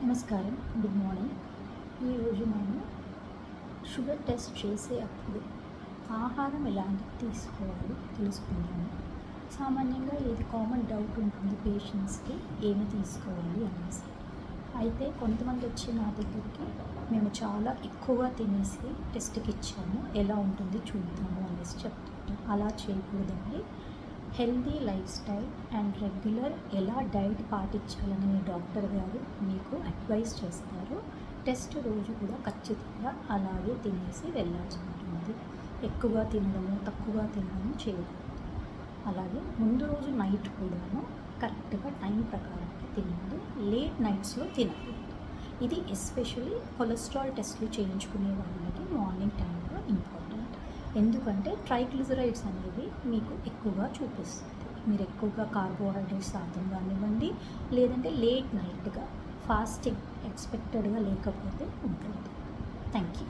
నమస్కారం, good morning. ఈరోజు మనం షుగర్ టెస్ట్ చేసే అప్పుడు ఆహారం ఎలాంటివి తీసుకోవాలి తెలుసుకుందాము. సామాన్యంగా ఇది కామన్ డౌట్ ఉంటుంది పేషెంట్స్కి, ఏమి తీసుకోవాలి అనేసి. అయితే కొంతమంది వచ్చి నా దగ్గరికి మేము చాలా ఎక్కువగా తినేసి టెస్ట్కి ఇచ్చాము, ఎలా ఉంటుంది చూద్దాము అనేసి చెప్తుంటాం. అలా చేయకూడదండి. Healthy life style and regular ఎలా డైట్ పాటించాలని మీ డాక్టర్ గారు మీకు అడ్వైస్ చేస్తారు. టెస్ట్ రోజు కూడా ఖచ్చితంగా అలాగే తినేసి వెళ్ళాల్సి ఉంటుంది. ఎక్కువగా తినడము, తక్కువగా తినడము చేయకూడదు. అలాగే ముందు రోజు నైట్ కూడాను కరెక్ట్గా టైం ప్రకారంగా తినండి. లేట్ నైట్స్లో తినకూడదు. ఇది ఎస్పెషల్లీ కొలెస్ట్రాల్ టెస్ట్లు చేయించుకునే వాళ్ళకి మార్నింగ్ టైంలో ఇంపార్టెంట్. ఎందుకంటే ట్రైగ్లిజరైడ్స్ అనేవి మీకు ఎక్కువగా చూపిస్తుంది. మీరు ఎక్కువగా కార్బోహైడ్రేట్స్ శాతం కానివ్వండి, లేదంటే లేట్ నైట్గా ఫాస్టింగ్ ఎక్స్పెక్టెడ్గా లేకపోతే ఉంటుంది. Thank you.